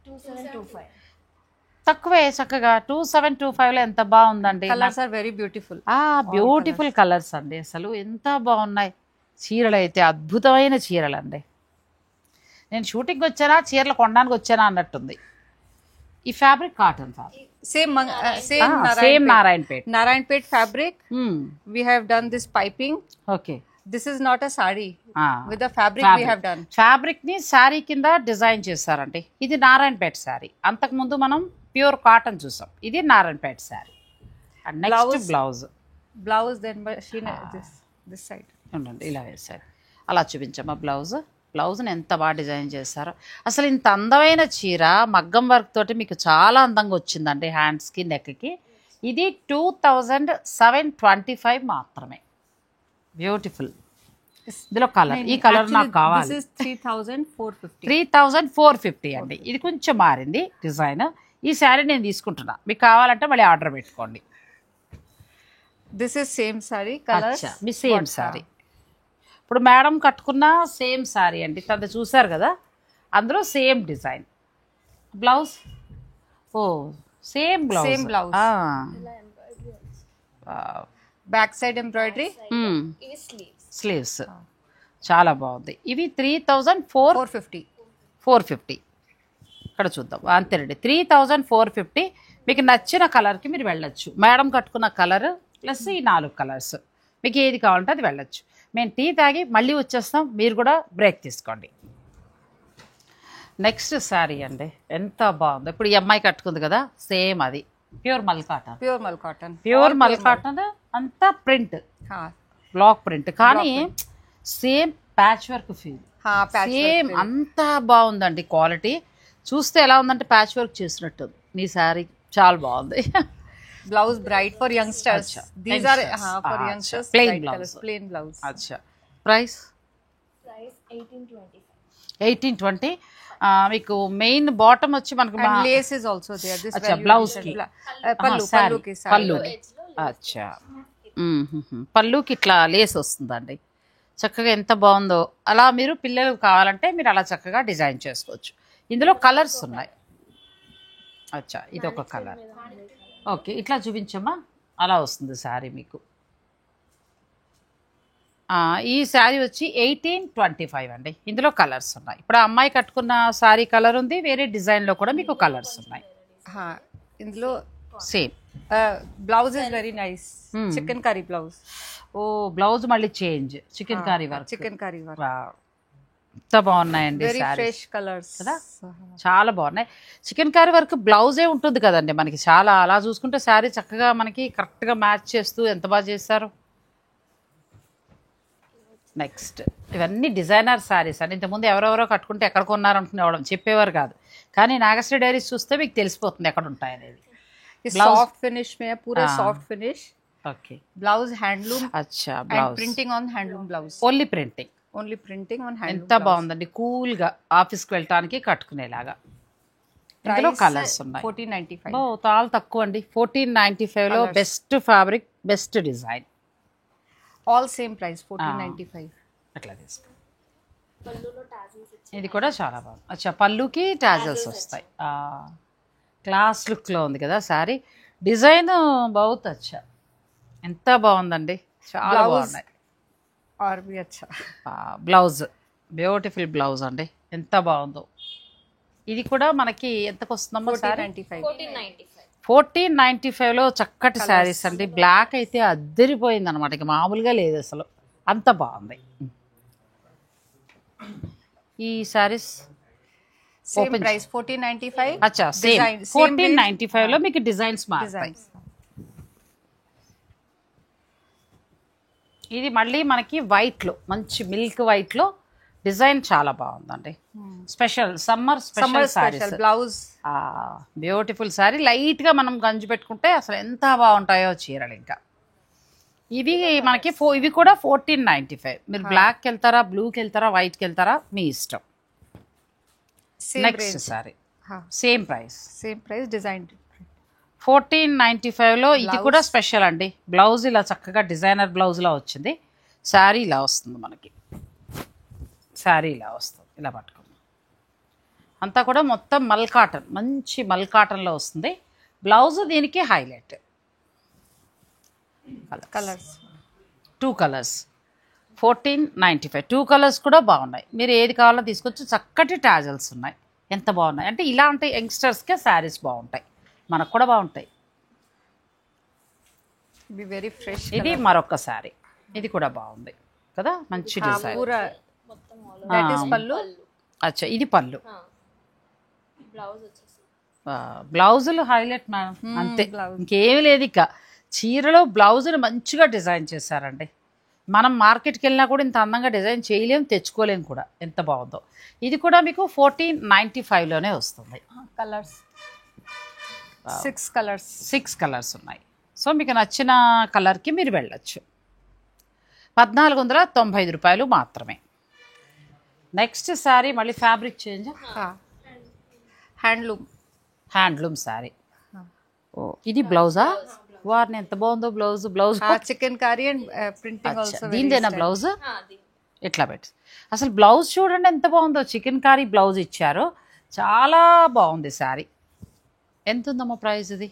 C: 2725.
A: తక్కువే చక్కగా 2725లో ఎంత బాగుందండి.
B: Colors are very beautiful.
A: Beautiful colours అండి, అసలు ఎంత బాగున్నాయి. చీరలు అయితే అద్భుతమైన చీరలు అండి. నేను షూటింగ్ వచ్చానా చీరలు కొనడానికి వచ్చానా అన్నట్టుంది. ఈ fabric cotton fabric
B: Same
A: same Narayanpet.
B: Narayanpet fabric. We have done this piping.
A: Okay.
B: This is not a sari. With the fabric we have done.
A: Fabric ని శారీ కింద డిజైన్ చేశారండి. ఇది నారాయణపేట శారీ. అంతకుముందు మనం ప్యూర్ కాటన్ చూసాం, ఇది Narayanpet sari. And next blouse.
B: Blouse then machine this side.
A: ఉండండి, ఇలా వేశారు. అలా చూపించమ్మా బ్లౌజ్. బ్లౌజ్ని ఎంత బాగా డిజైన్ చేశారో. అసలు ఇంత అందమైన చీర మగ్గం వర్క్ తోటి మీకు చాలా అందంగా వచ్చిందండి, హ్యాండ్స్కి నెక్కి. ఇది 2725 మాత్రమే. బ్యూటిఫుల్. ఇందులో కలర్, ఈ కలర్ నాకు కావాలి.
B: This is 3450.
A: 3450 అండి. ఇది కొంచెం మారింది డిజైన్. ఈ శారీ నేను తీసుకుంటున్నా, మీకు కావాలంటే మళ్ళీ ఆర్డర్ పెట్టుకోండి.
B: This is same sari colors.
A: Me same sari. ఇప్పుడు మేడం కట్టుకున్న సేమ్ శారీ అండి, తను చూసారు కదా, అందులో same design. Blouse same blouse.
B: Same blouse. Back side embroidery.
C: ఇవి స్లీవ్స్.
A: స్లీవ్స్ చాలా బాగుంది. ఇవి 3450.
B: 450.
A: ఇక్కడ చూద్దాం, అంతేనండి. 3450. మీకు నచ్చిన కలర్కి మీరు వెళ్ళొచ్చు. మేడం కట్టుకున్న కలర్ ప్లస్ ఈ 4 కలర్స్, మీకు ఏది కావాలంటే అది వెళ్ళొచ్చు. మేము టీ తాగి మళ్ళీ వచ్చేస్తాం, మీరు కూడా బ్రేక్ తీసుకోండి. నెక్స్ట్ శారీ అండి, ఎంత బాగుంది. ఇప్పుడు ఈ అమ్మాయి కట్టుకుంది కదా, సేమ్ అది ప్యూర్ మల్ cotton.
B: Pure mal cotton.
A: Pure మల్ కాటన్ అంతా ప్రింట్, బ్లాక్ ప్రింట్, కానీ same patch work feel. Same అంతా బాగుందండి. క్వాలిటీ చూస్తే ఎలా ఉందంటే ప్యాచ్ వర్క్ చేసినట్టు. నీ శారీ చాలా బాగుంది.
B: Blouse bright for youngsters. These are for youngsters.
A: Plain
B: bright
A: blouse.
B: colors, plain blouse.
A: అచ్చా. Price
C: price 1825.
A: 1820. మీకు మెయిన్ బాటమ్ వచ్చి మనకు
B: And lace is also there. This
A: అచ్చా,
B: value
A: బ్లౌజ్
B: addition.
A: కి
B: Pallu ki saree.
A: పల్లుకి. అచ్చా. పల్లుకి ఇట్లా లేస్ వస్తుందండి. చక్కగా ఎంత బాగుందో. అలా మీరు పిల్లలు కావాలంటే మీరు అలా చక్కగా డిజైన్ చేసుకోవచ్చు. ఇందులో కలర్స్ ఉన్నాయి. అచ్చా, ఇది ఒక కలర్. ఓకే, ఇట్లా చూపించమ్మా. అలా వస్తుంది శారీ మీకు. ఈ శారీ వచ్చి 1825 అండి. ఇందులో కలర్స్ ఉన్నాయి. ఇప్పుడు ఆ అమ్మాయి కట్టుకున్న శారీ కలర్ ఉంది, వేరే డిజైన్లో కూడా మీకు కలర్స్ ఉన్నాయి.
B: ఇందులో
A: same
B: blouse is very nice. Chicken curry blouse.
A: Blouse మళ్ళీ change, chikankari work.
B: Chikankari work.
A: ఎంత బాగున్నాయండి
B: వెరీ
A: శారీ
B: ఫ్రెష్ కలర్స్
A: కదా, చాలా బాగున్నాయి. చికెన్ కర్రీ వర్క్ బ్లౌజే ఉంటుంది కదండి మనకి. చాలా అలా చూసుకుంటే శారీ చక్కగా మనకి కరెక్ట్గా మ్యాచ్ చేస్తూ ఎంత బాగా చేస్తారు. నెక్స్ట్ ఇవన్నీ డిజైనర్ శారీస్ అండి. ఇంతకుముందు ఎవరెవరో కట్టుకుంటే ఎక్కడ కొన్నారు అనుకునేవాళ్ళం, చెప్పేవారు కాదు. కానీ నాగశ్రీ డైరీస్ చూస్తే మీకు తెలిసిపోతుంది ఎక్కడ ఉంటాయి అనేది.
B: सॉफ्ट फिनिश में है, पूरे soft finish.
A: Okay.
B: Blouse handloom.
A: అచ్చా,
B: and
A: blouse
B: printing on handloom blouse.
A: Only printing.
B: Only printing on handloom.
A: ఎంత బాగుందండి, కూల్గా ఆఫీస్కి వెళ్ళటానికి కట్టుకునేలాగా. ఇందులో కలర్స్ ఉన్నాయి.
B: 1495.
A: చాలా తక్కువ అండి. 1495లో best fabric, best design.
B: All same price 1495.
A: అట్లా తీసుకో.
C: పళ్ళులో టాజిల్స్ ఇచ్చారు.
A: ఇది కూడా చాలా బాగుంది. అచ్చా, పళ్ళుకి టాజల్స్ వస్తాయి. క్లాస్ లుక్లో ఉంది కదా శారీ. డిజైన్ బహుత్ అచ్చా, ఎంత బాగుందండి, చాలా బాగున్నాయి.
B: और भी अच्छा.
A: బ్లౌజ్ బ్యూటిఫుల్ బ్లౌజ్ అండి, ఎంత బాగుందో. ఇది కూడా మనకి ఎంతకు వస్తుందమ్మా శారీ?
B: 1495.
A: 1495లో చక్కటి శారీస్ అండి. బ్లాక్ అయితే అద్దరిపోయింది అనమాట, ఇక మామూలుగా లేదు అసలు, అంత బాగుంది. ఈ శారీస్
B: Same price 1495.
A: అచ్చా, సేమ్ 1495లో మీకు డిజైన్స్ మారుతాయి. ఇది మళ్ళీ మనకి వైట్లో, మంచి మిల్క్ వైట్లో డిజైన్ చాలా బాగుందండి. Special summer special saris.
B: Blouse
A: beautiful sari. లైట్గా మనం గంజి పెట్టుకుంటే అసలు ఎంత బాగుంటాయో చీరలు. ఇంకా ఇవి మనకి ఇవి కూడా 1495. మీరు బ్లాక్కి వెళ్తారా, బ్లూకి వెళ్తారా, వైట్కి వెళ్తారా, మీ ఇష్టం. Next sari same price.
B: Same price, design
A: 1495లో ఇది కూడా స్పెషల్ అండి. బ్లౌజ్ ఇలా చక్కగా డిజైనర్ బ్లౌజ్లా వచ్చింది. శారీ ఇలా వస్తుంది మనకి. శారీ ఇలా వస్తుంది, ఇలా పట్టుకుందాం. అంతా కూడా మొత్తం మల్ కాటన్, మంచి మల్ కాటన్లో వస్తుంది. బ్లౌజ్ దీనికి హైలైట్.
B: Colours
A: 2 colours 1495. 2 కలర్స్ కూడా బాగున్నాయి. మీరు ఏది కావాలో తీసుకొచ్చి చక్కటి టాజల్స్ ఉన్నాయి. ఎంత బాగున్నాయి అంటే ఇలాంటి యంగ్స్టర్స్కే శారీస్ బాగుంటాయి, మనకు కూడా బాగుంటాయి.
B: Be very fresh.
A: ఇది మరొక శారీ, ఇది కూడా బాగుంది కదా, మంచి డిజైన్.
B: పూరా
C: మొత్తం all
B: దట్ ఇస్ పల్లు.
A: అచ్చా, ఇది పళ్ళు.
C: బ్లౌజ్ వచ్చేసి
A: బ్లౌజులు హైలైట్ మేడం, అంతే, ఇంకేమీ లేదు. ఇక చీరలో బ్లౌజులు మంచిగా డిజైన్ చేశారండి. మనం మార్కెట్కి వెళ్ళినా కూడా ఇంత అందంగా డిజైన్ చేయలేం, తెచ్చుకోలేం కూడా. ఎంత బాగుందో. ఇది కూడా మీకు 1495లోనే వస్తుంది.
B: Colours 6 colours.
A: 6 కలర్స్ ఉన్నాయి. సో మీకు నచ్చిన కలర్కి మీరు వెళ్ళొచ్చు. 1495 రూపాయలు మాత్రమే. నెక్స్ట్ శారీ మళ్ళీ ఫ్యాబ్రిక్ చేంజ్, హ్యాండ్లూమ్ శారీ. ఓ, ఇది బ్లౌజా? వారిని ఎంత బాగుందో blouse.
B: Chikankari and printing also.
A: దీనిదేనా బ్లౌజ్?
C: అది
A: ఇట్లా పెట్టి అసలు బ్లౌజ్ చూడండి ఎంత బాగుందో. చికెన్ కర్రీ బ్లౌజ్ ఇచ్చారు, చాలా బాగుంది శారీ. ఎంత ఉందమ్మా ప్రైస్ ఇది?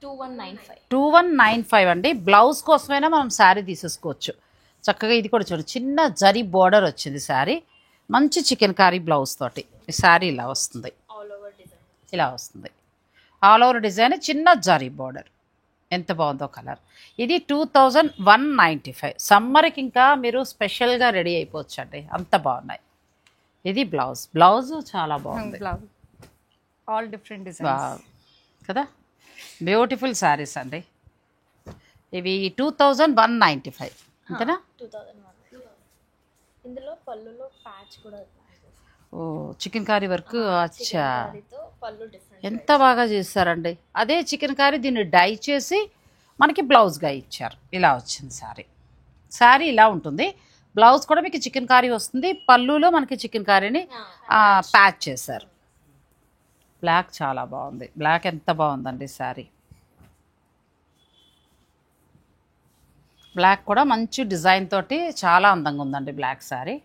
C: 2195.
A: 2195 అండి. బ్లౌజ్ కోసమైనా మనం శారీ తీసేసుకోవచ్చు చక్కగా. ఇది కూడా చూడండి, చిన్న జరీ బోర్డర్ వచ్చింది శారీ, మంచి చికెన్ కర్రీ బ్లౌజ్ తోటి. ఈ శారీ ఇలా వస్తుంది,
C: ఆల్ ఓవర్ డిజైన్.
A: ఇలా వస్తుంది. ఆల్ ఓవర్ డిజైన్, చిన్న జరీ బోర్డర్. ఎంత బాగుందో కలర్. ఇది 2195. సమ్మర్కి ఇంకా మీరు స్పెషల్గా రెడీ అయిపోవచ్చు అండి, అంత బాగున్నాయి. ఇది బ్లౌజ్ చాలా బాగుంది
B: ఆల్ డిఫరెంట్ డిజైన్స్
A: కదా. బ్యూటిఫుల్ శారీస్ అండి ఇవి. 2195 అంతేనా?
C: 2001. ఇందులో పళ్ళులో ప్యాచ్ కూడా
A: ఓ, చికెన్ కర్రీ వర్క్. అచ్చా,
C: తో పళ్ళు డిఫరెంట్.
A: ఎంత బాగా చేస్తారండి. అదే చికెన్ కర్రీ దీన్ని డై చేసి మనకి బ్లౌజ్గా ఇచ్చారు. ఇలా వచ్చింది శారీ ఇలా ఉంటుంది. బ్లౌజ్ కూడా మీకు చికెన్ కర్రీ వస్తుంది. పళ్ళులో మనకి చికెన్ కర్రీని ప్యాచ్ చేశారు. బ్లాక్ చాలా బాగుంది. బ్లాక్ ఎంత బాగుందండి శారీ. బ్లాక్ కూడా మంచి డిజైన్ తోటి చాలా అందంగా ఉందండి బ్లాక్ శారీ.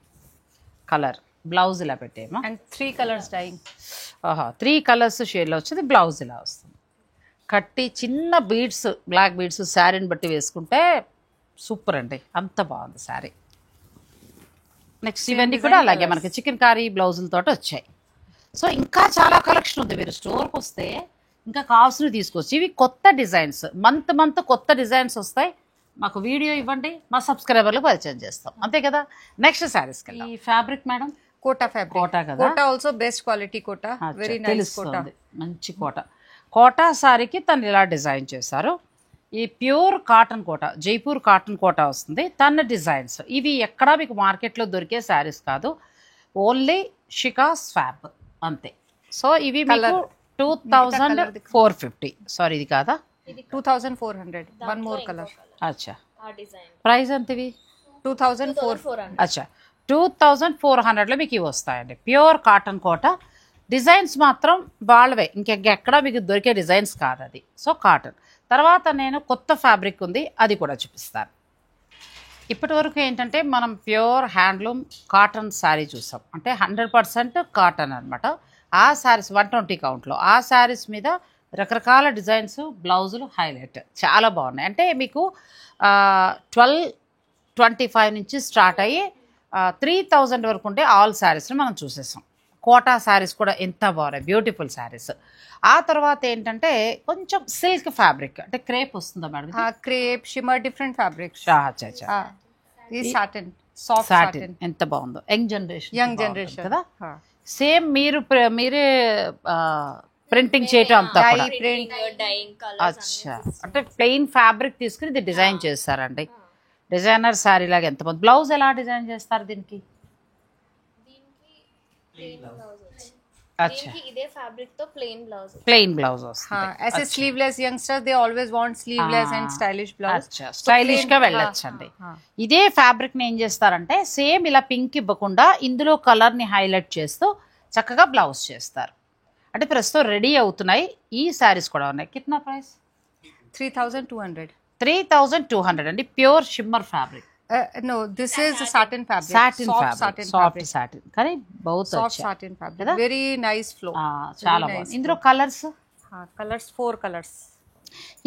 A: కలర్ బ్లౌజ్ ఇలా పెట్టేమా.
B: And 3 colours dyeing.
A: 3 కలర్స్ షేడ్లో వచ్చింది. బ్లౌజ్ ఇలా వస్తుంది. కట్టి చిన్న బీడ్స్, బ్లాక్ బీడ్స్ శారీని బట్టి వేసుకుంటే సూపర్ అండి, అంత బాగుంది శారీ. నెక్స్ట్ ఇవన్నీ కూడా అలాగే మనకి చికెన్ కర్రీ బ్లౌజులతో వచ్చాయి. సో ఇంకా చాలా కలెక్షన్ ఉంది. మీరు స్టోర్కి వస్తే ఇంకా కావాల్సినవి తీసుకోవచ్చు. ఇవి కొత్త డిజైన్స్, మంత్ కొత్త డిజైన్స్ వస్తాయి. మాకు వీడియో ఇవ్వండి, మా సబ్స్క్రైబర్లకు పరిచయం చేస్తాం, అంతే కదా. నెక్స్ట్ శారీస్కి ఈ fabric madam
B: Kota fabric.
A: Kota కదా.
B: Kota also best quality Kota. Very nice Kota.
A: మంచి కోటా శారీకి తను ఇలా డిజైన్ చేశారు. ఈ pure cotton Kota, Jaipur cotton Kota వస్తుంది తన డిజైన్స్. ఇవి ఎక్కడా మీకు మార్కెట్లో దొరికే శారీస్ కాదు, ఓన్లీ షికా స్వాప్ అంతే. సో ఇవి మీకు 2450. సారీ, ఇది కాదా?
B: 2400. One more colour.
A: అచ్చా,
C: ఆ డిజైన్
A: ప్రైస్ ఎంత ఇవి?
B: 2400.
A: అచ్చా, 2400లో మీకు ఇవి వస్తాయండి. ప్యూర్ కాటన్ కోట. డిజైన్స్ మాత్రం వాళ్ళవే, ఇంకెక్కడా మీకు దొరికే డిజైన్స్ కాదు అది. So cotton. తర్వాత నేను కొత్త ఫ్యాబ్రిక్ ఉంది, అది కూడా చూపిస్తాను. ఇప్పటి వరకు ఏంటంటే మనం ప్యూర్ హ్యాండ్లూమ్ కాటన్ శారీ చూసాం, అంటే 100% కాటన్ అనమాట. ఆ శారీస్ 120 కౌంట్లో ఆ శారీస్ మీద రకరకాల డిజైన్స్, బ్లౌజులు హైలైట్ చాలా బాగున్నాయి. అంటే మీకు 1225 నుంచి స్టార్ట్ అయ్యి 3000 వరకు ఉండే ఆల్ శారీస్ని మనం చూసేసాం. కోటా శారీస్ కూడా ఎంత బాగున్నాయి, బ్యూటిఫుల్ శారీస్. ఆ తర్వాత ఏంటంటే కొంచెం సిల్క్ ఫ్యాబ్రిక్, అంటే క్రేప్ వస్తుందా madam?
B: Crepe, shimmer, different fabrics. ఈ సాటిన్, సాఫ్ట్ సాటిన్
A: ఎంత బాగుందో. యంగ్ జనరేషన్ కదా.
B: కదా.
A: సేమ్ మీరే ప్రింటింగ్ చేయటం అంతా కూడా.
C: Dyeing colours.
A: అచ్చా, అంటే ప్లెయిన్ ఫ్యాబ్రిక్ తీసుకుని ఇది డిజైన్ చేస్తారండి. డిజైనర్ శారీ లాగా ఎంత బాగుంది. బ్లౌజ్ ఎలా డిజైన్ చేస్తారు దీనికి?
C: ప్లెయిన్ బ్లౌజ్ వచ్చి
A: అచ్చా,
C: దీనికి ఇదే ఫ్యాబ్రిక్ తో
A: ప్లెయిన్ బ్లౌజ్ వస్తుంది.
B: ऐसे sleeveless youngsters they always want sleeveless and stylish blouse.
A: అచ్చా, స్టైలిష్ గా వెళ్ళొచ్చండి. ఇదే ఫ్యాబ్రిక్ ని ఏం చేస్తారంటే సేమ్ ఇలా పింక్ ఇవ్వకుండా ఇందులో కలర్ ని హైలైట్ చేస్తూ చక్కగా బ్లౌజ్ చేస్తారు. అంటే ప్రస్తుతం రెడీ అవుతున్నాయి. ఈ శారీస్ కూడా ఉన్నాయి. కిतना ప్రైస్?
B: 3200.
A: 3200 అండి. Pure shimmer fabric.
B: No, this is a satin fabric.
A: Satin
B: Soft
A: fabric
B: satin
A: soft
B: fabric.
A: Satin కానీ బహుత్
B: Soft
A: అచ్చా
B: satin fabric. Very nice flow.
A: చాలా బాగుంది ఇందులో కలర్స్
B: Colors, 4 colors.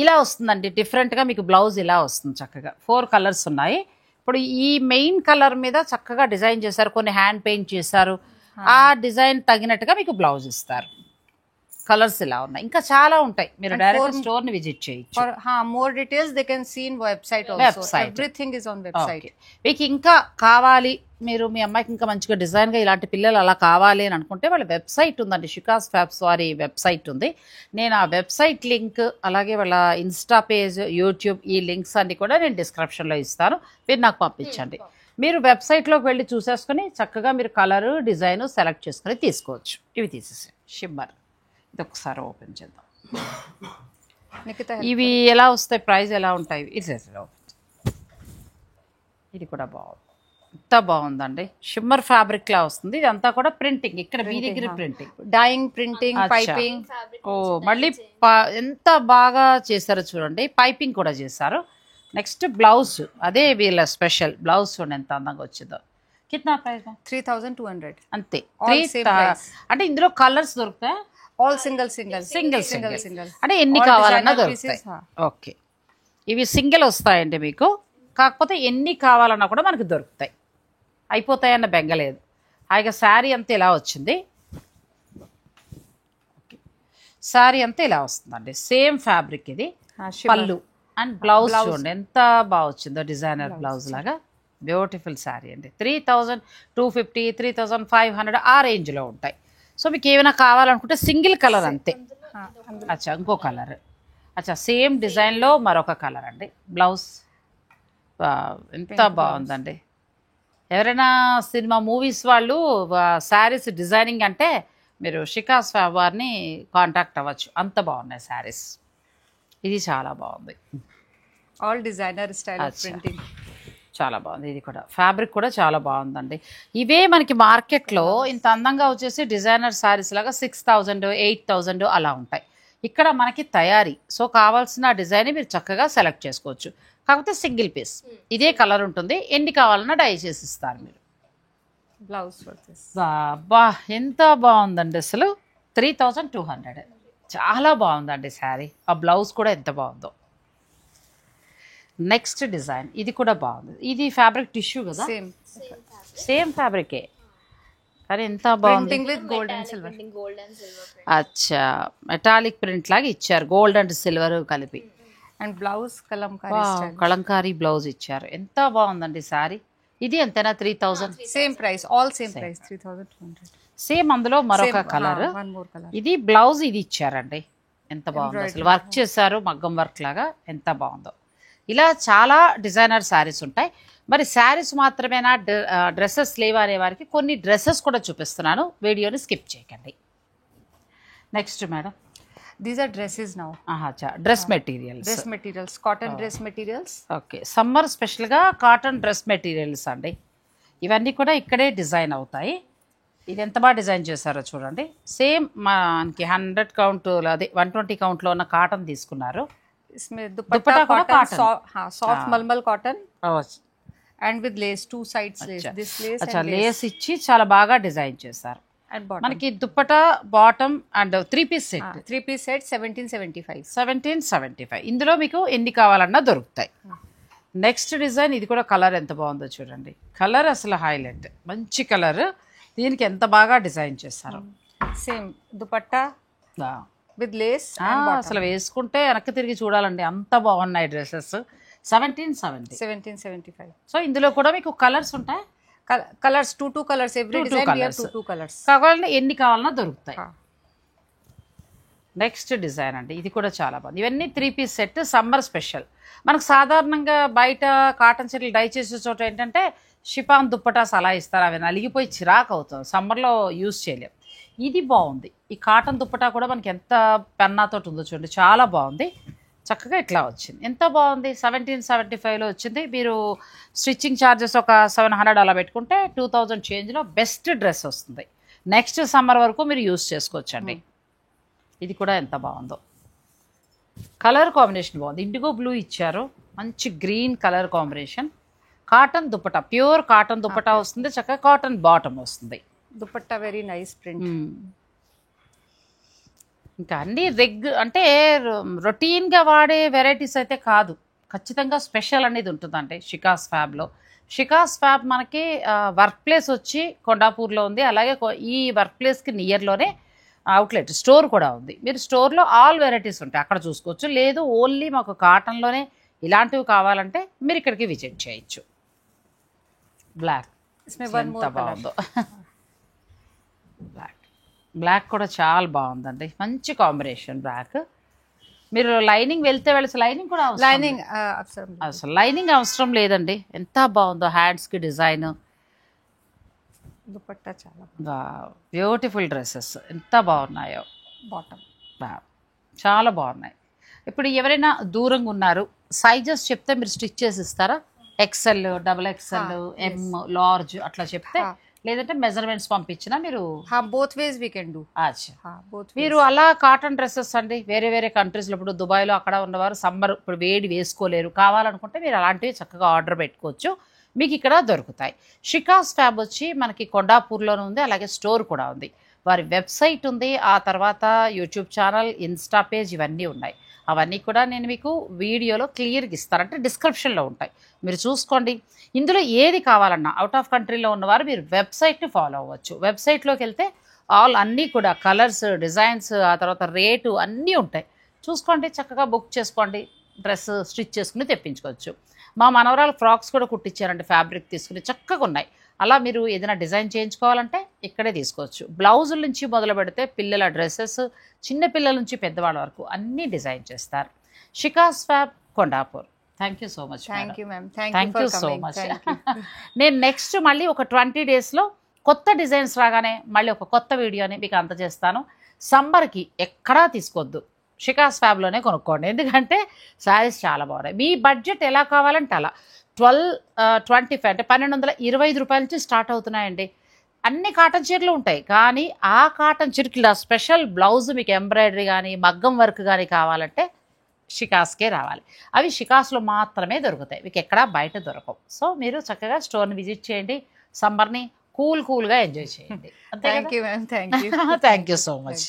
A: ఇలా వస్తుందండి డిఫరెంట్గా మీకు బ్లౌజ్ ఇలా వస్తుంది చక్కగా 4 కలర్స్ ఉన్నాయి ఇప్పుడు ఈ మెయిన్ కలర్ మీద చక్కగా డిజైన్ చేశారు కొన్ని హ్యాండ్ పెయింట్ చేశారు ఆ డిజైన్ తగినట్టుగా మీకు బ్లౌజ్ ఇస్తారు కలర్స్ ఇలా ఉన్నాయి ఇంకా చాలా ఉంటాయి మీరు డైరెక్ట్ స్టోర్ ని విజిట్ చేయొచ్చు
B: For more details, they can see in website also.
A: Website.
B: Everything is on website.
A: Okay. మీకు ఇంకా కావాలి మీరు మీ అమ్మాయికి ఇంకా మంచిగా డిజైన్గా ఇలాంటి పిల్లలు అలా కావాలి అని అనుకుంటే వాళ్ళ వెబ్సైట్ ఉందండి షికాస్ ఫ్యాబ్స్ వారి వెబ్సైట్ ఉంది నేను ఆ వెబ్సైట్ లింక్ అలాగే వాళ్ళ ఇన్స్టా పేజ్ యూట్యూబ్ ఈ లింక్స్ అన్ని కూడా నేను డిస్క్రిప్షన్లో ఇస్తాను మీరు నాకు పంపించండి మీరు వెబ్సైట్లోకి వెళ్ళి చూసేసుకొని చక్కగా మీరు కలరు డిజైన్ సెలెక్ట్ చేసుకొని తీసుకోవచ్చు ఇవి తీసేసి షిమ్మర్ ఇది ఒకసారి ఓపెన్ చేద్దాం
B: Nikita,
A: ఇవి ఎలా వస్తాయి ప్రైస్ ఎలా ఉంటాయి ఇది కూడా బాగుంది ఎంత బాగుందండి షిమ్మర్ ఫ్యాబ్రిక్ లా వస్తుంది ఇదంతా కూడా ప్రింటింగ్ ఇక్కడ మీ దగ్గర ప్రింటింగ్
B: dyeing, printing, piping.
A: ఓ మళ్ళీ ఎంత బాగా చేశారో చూడండి పైపింగ్ కూడా చేశారు నెక్స్ట్ బ్లౌజ్ అదే వీళ్ళ స్పెషల్ బ్లౌజ్ చూడండి ఎంత అందంగా వచ్చిందో కిतना ప్రైస్
B: 3,200.
A: అంతే
B: All same price.
A: అంటే ఇందులో కలర్స్ దొరుకుతాయి
B: All single.
A: సింగిల్ అంటే ఎన్ని
B: All
A: కావాలన్నా
B: designer
A: దొరుకుతాయి
B: pieces,
A: ఓకే ఇవి సింగిల్ వస్తాయండి మీకు కాకపోతే ఎన్ని కావాలన్నా కూడా మనకు దొరుకుతాయి అయిపోతాయన్న బెంగలేదు హాయిగా శారీ అంతా ఇలా వచ్చింది శారీ అంతా ఇలా వస్తుందండి సేమ్ ఫ్యాబ్రిక్ ఇది పళ్ళు అండ్ బ్లౌజ్ చూడండి ఎంత బాగా వచ్చిందో డిజైనర్ బ్లౌజ్ లాగా బ్యూటిఫుల్ శారీ అండి 3,250 3,500 ఆ రేంజ్లో ఉంటాయి సో మీకు ఏమైనా కావాలనుకుంటే సింగిల్ కలర్ అంతే అచ్చా ఇంకో కలర్ అచ్చా సేమ్ డిజైన్లో మరొక కలర్ అండి బ్లౌజ్ ఎంత బాగుందండి ఎవరైనా సినిమా మూవీస్ వాళ్ళు శారీస్ డిజైనింగ్ అంటే మీరు షికాస్ వారిని కాంటాక్ట్ అవ్వచ్చు అంత బాగున్నాయి శారీస్ ఇది చాలా బాగుంది
B: All designer style of
A: Acha.
B: printing.
A: చాలా బాగుంది ఇది కూడా ఫ్యాబ్రిక్ కూడా చాలా బాగుందండి ఇవే మనకి మార్కెట్లో ఇంత అందంగా వచ్చేసి డిజైనర్ శారీస్ లాగా 6,000 8,000 అలా ఉంటాయి ఇక్కడ మనకి తయారీ సో కావాల్సిన డిజైన్ మీరు చక్కగా సెలెక్ట్ చేసుకోవచ్చు కాకపోతే సింగిల్ పీస్ ఇదే కలర్ ఉంటుంది ఎన్ని కావాలన్నా డై చేసి ఇస్తారు మీరు
B: Blouse for this.
A: బా ఎంత బాగుందండి అసలు 3,200 చాలా బాగుందండి శారీ ఆ బ్లౌజ్ కూడా ఎంత బాగుందో నెక్స్ట్ డిజైన్ ఇది కూడా బాగుంది ఇది ఫ్యాబ్రిక్ టిష్యూ కదా
B: Same.
A: సేమ్ ఫ్యాబ్రికే కానీ ఎంత బాగుంది
B: Printing with gold and silver.
C: Gold and silver print.
A: అచ్చా మెటాలిక్ ప్రింట్ లాగా ఇచ్చారు గోల్డ్ అండ్ సిల్వర్ కలిపి
B: And blouse kalamkari style.
A: Kalamkari blouse ఇచ్చారు ఎంత బాగుందండి శారీ ఇది ఎంతైనా 3,000
B: Same price. All same price. 3,200.
A: Same అందులో మరొక
B: Same,
A: colour
B: one more color.
A: ఇది బ్లౌజ్ ఇది ఇచ్చారండి ఎంత బాగుందో అసలు వర్క్ చేశారు మగ్గం వర్క్ లాగా ఎంత బాగుందో ఇలా చాలా డిజైనర్ శారీస్ ఉంటాయి మరి శారీస్ మాత్రమేనా డ్రెస్సెస్ లేవా అనే వారికి కొన్ని డ్రెస్సెస్ కూడా చూపిస్తున్నాను వీడియోని స్కిప్ చేయకండి next madam
B: These are dresses now.
A: Dress materials
B: Dress materials. Cotton dress materials.
A: Okay summer స్పెషల్గా కాటన్ డ్రెస్ మెటీరియల్స్ అండి ఇవన్నీ కూడా ఇక్కడే డిజైన్ అవుతాయి ఇది ఎంత బాగా డిజైన్ చేశారో చూడండి సేమ్ మనకి 100 కౌంట్ అదే 120 కౌంట్లో ఉన్న కాటన్ తీసుకున్నారు
B: इसमें
A: दुपट्टा
B: दुपट्टा
A: కూడా
B: cotton,
A: cotton.
B: soft malmal cotton and with lace, two sides lace. This lace
A: అచ్చా
B: and lace
A: లేస్ ఇచ్చి చాలా బాగా డిజైన్ చేశారు
B: and bottom.
A: మనకి dupatta bottom and 3-piece set
B: 3-piece set 1775.
A: 1775 ఇందులో మీకు ఎన్ని కావాలన్నా దొరుకుతాయి నెక్స్ట్ డిజైన్ ఇది కూడా కలర్ ఎంత బాగుందో చూడండి కలర్ అసలు హైలైట్ మంచి కలర్ దీనికి ఎంత బాగా డిజైన్ చేశారు
B: Same dupatta
A: ఆ,
B: with lace
A: ఆ,
B: and bottom.
A: అసలు వేసుకుంటే వెనక్కి తిరిగి చూడాలండి అంత బాగున్నాయి డ్రెస్సెస్ 1770
B: 1775.
A: సో ఇందులో కూడా మీకు కలర్స్ ఉంటాయి
B: Colors, two colors. Every
A: Two
B: design we have
A: colours.
B: two colors.
A: కావాలంటే ఎన్ని కావాలన్నా దొరుకుతాయి
B: Ah.
A: నెక్స్ట్ డిజైన్ అండి ఇది కూడా చాలా బాగుంది ఇవన్నీ 3-piece సెట్ సమ్మర్ స్పెషల్ మనకు సాధారణంగా బయట కాటన్ చీరలు డై చేసే చోట ఏంటంటే షిఫాన్ దుప్పటాస్ అలా ఇస్తారు అవి నలిగిపోయి చిరాకు అవుతుంది సమ్మర్లో యూజ్ చేయలేం ఇది బాగుంది ఈ కాటన్ దుప్పటా కూడా మనకి ఎంత పెన్నాతో ఉందో చూడండి చాలా బాగుంది చక్కగా ఇట్లా వచ్చింది ఎంత బాగుంది 1775లో వచ్చింది మీరు స్టిచ్చింగ్ ఛార్జెస్ ఒక 700 అలా పెట్టుకుంటే 2000 చేంజ్లో బెస్ట్ డ్రెస్ వస్తుంది నెక్స్ట్ సమ్మర్ వరకు మీరు యూజ్ చేసుకోవచ్చండి ఇది కూడా ఎంత బాగుందో కలర్ కాంబినేషన్ బాగుంది ఇండిగో బ్లూ ఇచ్చారు మంచి green colour combination cotton dupatta, pure cotton dupatta వస్తుంది, చక్కగా కాటన్ బాటమ్ వస్తుంది.
B: dupatta very nice print.
A: ఇంకా అన్ని అంటే రొటీన్గా వాడే వెరైటీస్ అయితే కాదు, ఖచ్చితంగా స్పెషల్ అనేది ఉంటుందండి షికాస్ ఫ్యాబ్లో. షికాస్ ఫ్యాబ్ మనకి వర్క్ ప్లేస్ వచ్చి కొండాపూర్లో ఉంది, అలాగే ఈ వర్క్ ప్లేస్కి నియర్లోనే అవుట్లెట్ స్టోర్ కూడా ఉంది. మీరు స్టోర్లో ఆల్ వెరైటీస్ ఉంటాయి, అక్కడ చూసుకోవచ్చు. లేదు ఓన్లీ మాకు కాటన్లోనే ఇలాంటివి కావాలంటే మీరు ఇక్కడికి విజిట్ చేయొచ్చు. బ్లాక్ ఎంత బాగుందో, బ్లాక్ కూడా చాలా బాగుందండి, మంచి కాంబినేషన్ బ్లాక్. మీరు లైనింగ్ వెళ్తే లైనింగ్ కూడా
B: లైనింగ్
A: అసలు లైనింగ్ అవసరం లేదండి, ఎంత బాగుందో హ్యాండ్స్కి డిజైన్.
B: దుపట్టా చాలా
A: బ్యూటిఫుల్ డ్రెస్సెస్ ఎంత బాగున్నాయో,
B: బాటమ్
A: చాలా బాగున్నాయి. ఇప్పుడు ఎవరైనా దూరంగా ఉన్నారు, సైజెస్ చెప్తే మీరు స్టిచ్ చేసి ఇస్తారా? XL, XXL, M, లార్జ్ అట్లా చెప్తే, లేదంటే మెజర్మెంట్స్ పంపించినా మీరు
B: both ways we can do.
A: మీరు అలా కాటన్ డ్రెస్సెస్ అండి వేరే వేరే కంట్రీస్లో, ఇప్పుడు దుబాయ్లో అక్కడ ఉన్నవారు సమ్మర్ ఇప్పుడు వేడి వేసుకోలేరు, కావాలనుకుంటే మీరు అలాంటివి చక్కగా ఆర్డర్ పెట్టుకోవచ్చు, మీకు ఇక్కడ దొరుకుతాయి. షికాస్ ఫ్యాబ్ వచ్చి మనకి కొండాపూర్లోనే ఉంది, అలాగే స్టోర్ కూడా ఉంది. వారి వెబ్సైట్ ఉంది, ఆ తర్వాత యూట్యూబ్ ఛానల్, ఇన్స్టా పేజ్ ఇవన్నీ ఉన్నాయి. అవన్నీ కూడా నేను మీకు వీడియోలో క్లియర్గా ఇస్తాను, అంటే డిస్క్రిప్షన్లో ఉంటాయి, మీరు చూసుకోండి. ఇందులో ఏది కావాలన్నా అవుట్ ఆఫ్ కంట్రీలో ఉన్నవారు మీరు వెబ్సైట్ని ఫాలో అవ్వచ్చు. వెబ్సైట్లోకి వెళ్తే అన్నీ కూడా కలర్స్, డిజైన్స్, ఆ తర్వాత రేటు అన్నీ ఉంటాయి, చూసుకోండి, చక్కగా బుక్ చేసుకోండి, డ్రెస్ స్టిచ్ చేసుకుని తెప్పించుకోవచ్చు. మా మనవరాలు ఫ్రాక్స్ కూడా కుట్టించారండి, ఫ్యాబ్రిక్ తీసుకుని చక్కగా ఉన్నాయి. అలా మీరు ఏదైనా డిజైన్ చేయించుకోవాలంటే ఇక్కడే తీసుకోవచ్చు. బ్లౌజుల నుంచి మొదలు పెడితే పిల్లల డ్రెస్సెస్, చిన్నపిల్లల నుంచి పెద్దవాళ్ళ వరకు అన్నీ డిజైన్ చేస్తారు. Shikha's fab, Kondapur. Thank you so much.
B: Thank you ma'am,
A: thank you so much. నేను నెక్స్ట్ మళ్ళీ ఒక 20 డేస్లో కొత్త డిజైన్స్ రాగానే మళ్ళీ ఒక కొత్త వీడియోని మీకు అందజేస్తాను. సమ్మర్కి ఎక్కడా తీసుకోవద్దు, షికాస్ ఫ్యాబ్లోనే కొనుక్కోండి, ఎందుకంటే శారీస్ చాలా బాగున్నాయి. మీ బడ్జెట్ ఎలా కావాలంటే అలా 1225 అంటే 1225 రూపాయల నుంచి స్టార్ట్ అవుతున్నాయండి. అన్ని కాటన్ చీరలు ఉంటాయి, కానీ ఆ కాటన్ చీరకి స్పెషల్ బ్లౌజ్ మీకు ఎంబ్రాయిడరీ కానీ మగ్గం వర్క్ కానీ కావాలంటే షికాస్కే రావాలి. అవి షికాస్లో మాత్రమే దొరుకుతాయి, మీకు ఎక్కడా బయట దొరకవు. సో మీరు చక్కగా స్టోర్ని విజిట్ చేయండి, సమ్మర్ని కూల్గా ఎంజాయ్ చేయండి.
B: Thank you ma'am, thank you
A: thank you so much.